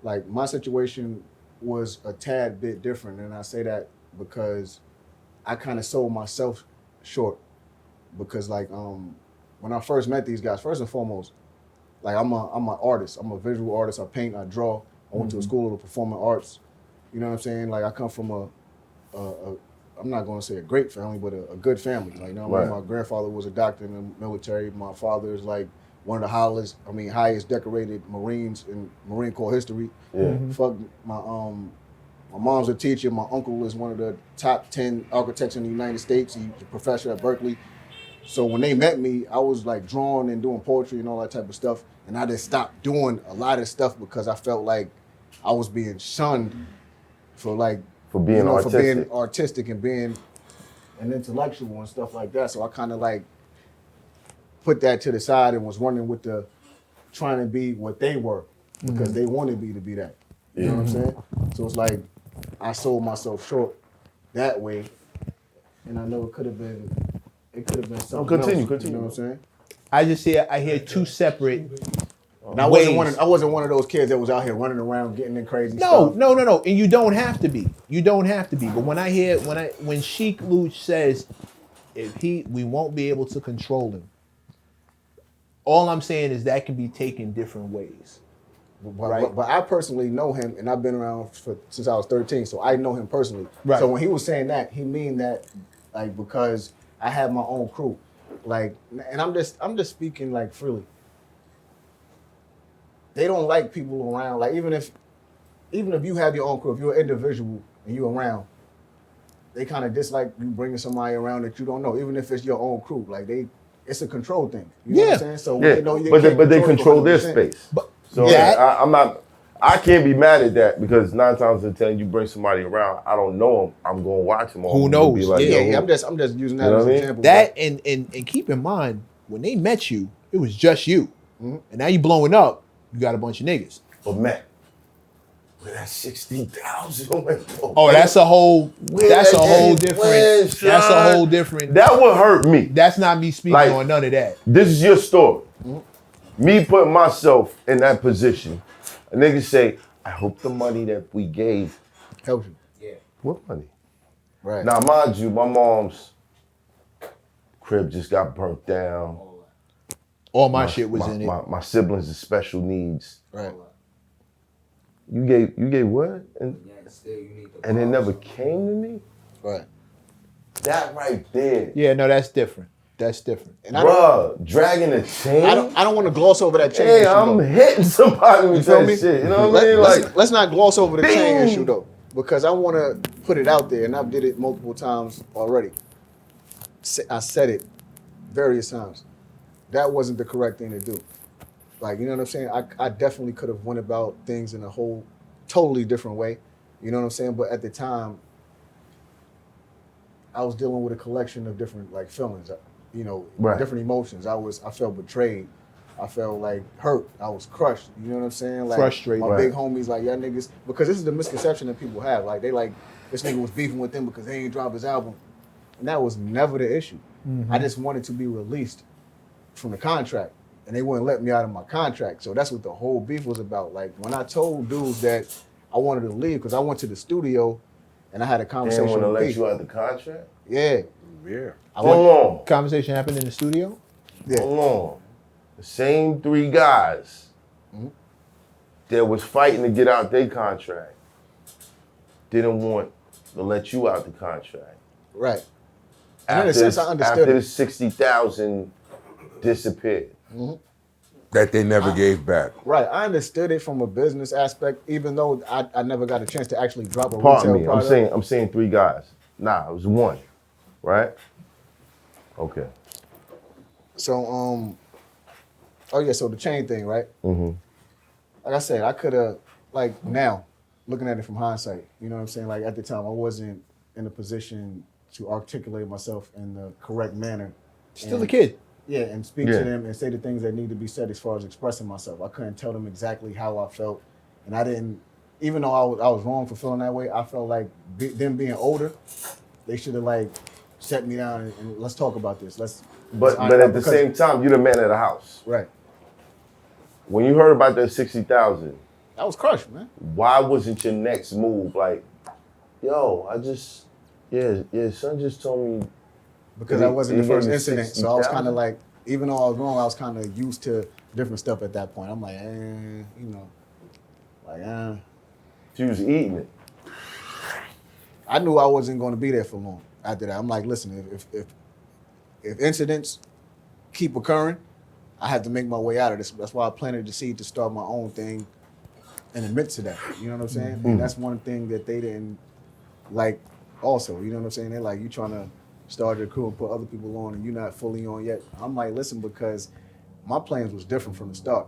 like my situation was a tad bit different, and I say that because I kind of sold myself short. Because like when I first met these guys, first and foremost, like I'm an artist. I'm a visual artist. I paint. I draw. I went to a school of performing arts. You know what I'm saying? Like I come from a I'm not going to say a great family, but a good family. Like, you know what I mean? My grandfather was a doctor in the military. My father is like one of the highest decorated Marines in Marine Corps history. Yeah. Fuck my mom's a teacher. My uncle is one of the top 10 architects in the United States. He's a professor at Berkeley. So when they met me, I was like drawing and doing poetry and all that type of stuff. And I just stopped doing a lot of stuff because I felt like I was being shunned for being artistic. For being artistic and being an intellectual and stuff like that. So I kind of like put that to the side and was running with trying to be what they were because they wanted me to be that. You know what I'm saying? So it's like I sold myself short that way, and I know it could have been something else. Continue. You know what I'm saying? I hear two separate. And I wasn't one of those kids that was out here running around getting in crazy stuff. No. And you don't have to be. But when Sheik Luch says we won't be able to control him, all I'm saying is that can be taken different ways. But I personally know him, and I've been around since I was 13, so I know him personally. Right. So when he was saying that, he mean that like because I have my own crew, like, and I'm just speaking like freely. They don't like people around. Like even if you have your own crew, if you're an individual and you're around, they kind of dislike you bringing somebody around that you don't know, even if it's your own crew. Like it's a control thing. You know what I'm saying? So they control their space. I can't be mad at that because 9 times out of 10 you bring somebody around, I don't know them, I'm going to watch them. Who knows? Be like, I'm just using that as an example. That and keep in mind when they met you, it was just you, and now you blowing up. You got a bunch of niggas. But man, where that 16,000 went for? Oh, that's a whole different. That would hurt me. That's not me speaking on none of that. This is your story. Me putting myself in that position. A nigga say, I hope the money that we gave helps you. Yeah. What money? Right. Now, mind you, my mom's crib just got burnt down. All my shit was in it. My siblings with special needs. Right. You gave what? And it never came to me? Right. That right there. Yeah, no, that's different. That's different. And bruh, dragging a chain? I don't want to gloss over that chain hey, issue, I'm hitting somebody with that shit. You know what I mean? Let's not gloss over the chain issue, though. Because I want to put it out there, and I've did it multiple times already. I said it various times. That wasn't the correct thing to do. Like, you know what I'm saying? I definitely could have went about things in a whole totally different way. You know what I'm saying? But at the time, I was dealing with a collection of different like feelings, different emotions. I felt betrayed. I felt like hurt. I was crushed. You know what I'm saying? Like frustrated. My big homies, like y'all niggas, because this is the misconception that people have. Like they like this nigga was beefing with them because they ain't dropped his album, and that was never the issue. I just wanted to be released from the contract, and they wouldn't let me out of my contract. So that's what the whole beef was about. Like when I told dudes that I wanted to leave because I went to the studio and I had a conversation. They didn't want to let you out of the contract? Yeah. Hold on. Conversation happened in the studio? Yeah. Hold on. The same 3 guys that was fighting to get out their contract didn't want to let you out the contract. Right. And in a sense, I understood after the 60,000 disappeared. That they never gave back. Right. I understood it from a business aspect, even though I never got a chance to actually drop a Pardon retail me. product. I'm saying 3 guys. Nah, it was 1. Right? Okay. So so the chain thing, right? Mm-hmm. Like I said, I could have, like now, looking at it from hindsight, you know what I'm saying? Like at the time, I wasn't in a position to articulate myself in the correct manner. Still a kid. Yeah, and speak to them and say the things that need to be said as far as expressing myself. I couldn't tell them exactly how I felt, and I didn't. Even though I was wrong for feeling that way, I felt like them being older, they should have like set me down and let's talk about this. But at the same time, you're the man of the house. Right. When you heard about that 60,000, That was crushed, man. Why wasn't your next move like, yo, son just told me. Because that wasn't the he first gave me incident. So I was 60,000? kind of like, even though I was wrong, I was kind of used to different stuff at that point. I'm like, She was eating it. I knew I wasn't going to be there for long after that. I'm like, listen, if incidents keep occurring, I had to make my way out of this. That's why I planted the seed to start my own thing and admit to that. You know what I'm saying? And that's one thing that they didn't like also. You know what I'm saying? They're like, you trying to start your crew and put other people on and you're not fully on yet. I'm like, listen, because my plans was different from the start.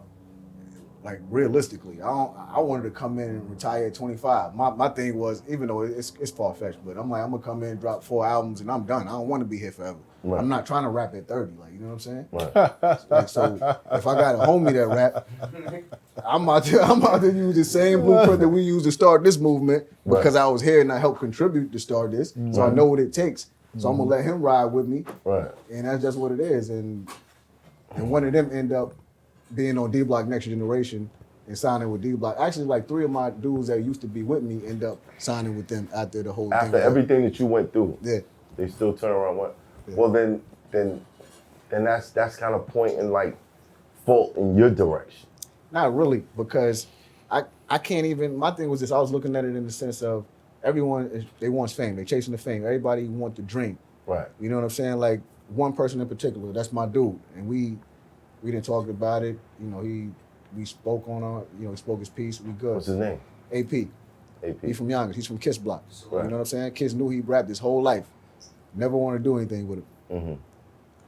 Like realistically, I wanted to come in and retire at 25. My thing was, even though it's far-fetched, but I'm like, I'm gonna come in, drop 4 albums, and I'm done. I don't want to be here forever. Right. I'm not trying to rap at 30, like, you know what I'm saying? Right. Like, so if I got a homie that rap, I'm about to use the same blueprint that we used to start this movement because I was here and I helped contribute to start this, so I know what it takes. So I'm gonna let him ride with me, Right. and that's just what it is. And one of them end up being on D Block Next Generation and signing with D Block. Actually, like 3 of my dudes that used to be with me end up signing with them after the whole thing. After everything that you went through, Yeah. they still turn around. What? Yeah. Well, then that's kind of pointing like fault in your direction. Not really, because I can't even. My thing was this. I was looking at it in the sense of everyone they want fame. They chasing the fame. Everybody want the dream. Right. You know what I'm saying? Like one person in particular. That's my dude, and we didn't talk about it. You know, we spoke on our. You know, he spoke his piece. We good. What's his name? AP. AP. He's from Yonkers. He's from Kiss Block. Right. You know what I'm saying? Kids knew he rapped his whole life. Never wanted to do anything with him. Mm-hmm.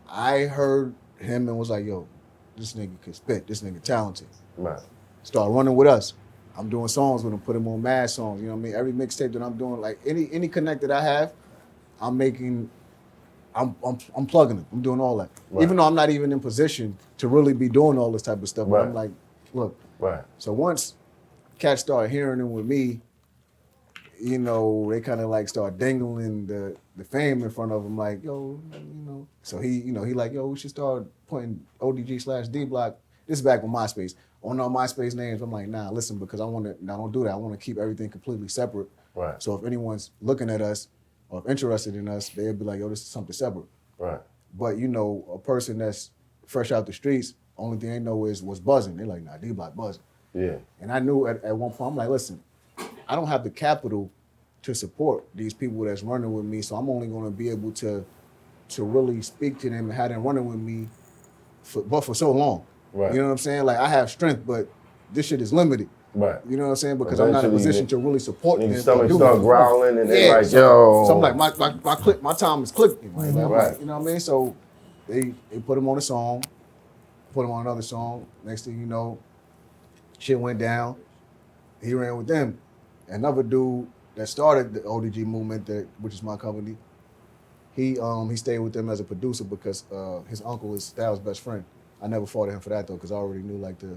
I heard him and was like, yo, this nigga can spit. This nigga talented. Right. Start running with us. I'm doing songs with him, put him on mad songs. You know what I mean? Every mixtape that I'm doing, like any connect that I have, I'm plugging them. I'm doing all that. Right. Even though I'm not even in position to really be doing all this type of stuff. But Right. I'm like, look. Right. So once cats started hearing him with me, you know, they kind of like start dangling the fame in front of him, like, yo, you know. So he like, yo, we should start putting ODG/D Block. This is back with MySpace. On our MySpace names, I'm like, nah, listen, because I don't do that. I want to keep everything completely separate. Right. So if anyone's looking at us or interested in us, they'll be like, yo, this is something separate. Right. But, you know, a person that's fresh out the streets, only thing they know is what's buzzing. They're like, nah, D Block buzzing. Yeah. And I knew at one point, I'm like, listen, I don't have the capital to support these people that's running with me, so I'm only going to be able to really speak to them and have them running with me for so long. Right. You know what I'm saying? Like, I have strength, but this shit is limited. Right. You know what I'm saying? Because I'm not in a position to really support them. Niggas stomach start growling and they're like, so, yo. So I'm like, my time is clicking. Like, I'm Right. like, you know what I mean? So they put him on a song, put him on another song. Next thing you know, shit went down. He ran with them. Another dude that started the ODG movement, which is my company, he stayed with them as a producer because his uncle is Styles' best friend. I never fought at him for that though, because I already knew like the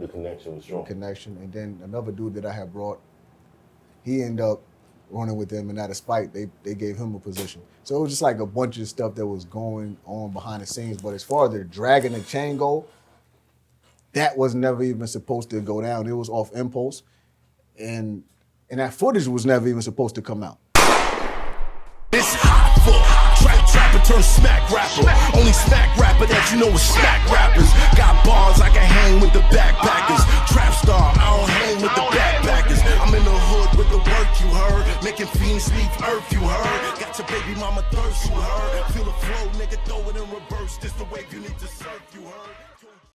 connection was strong. connection. And then another dude that I had brought, he ended up running with them, and out of spite, they gave him a position. So it was just like a bunch of stuff that was going on behind the scenes. But as far as the dragging the chain go, that was never even supposed to go down. It was off impulse. And that footage was never even supposed to come out. It's Hoffa. Trapper turn smack rapper. Only smack rapper that you know is smack rappers. Got bars I can hang with the backpackers. Trap star, I don't hang with the backpackers. I'm in the hood with the work, you heard. Making fiends leave earth, you heard. Got your baby mama thirst, you heard. Feel the flow, nigga, throw it in reverse. This the wave you need to surf, you heard.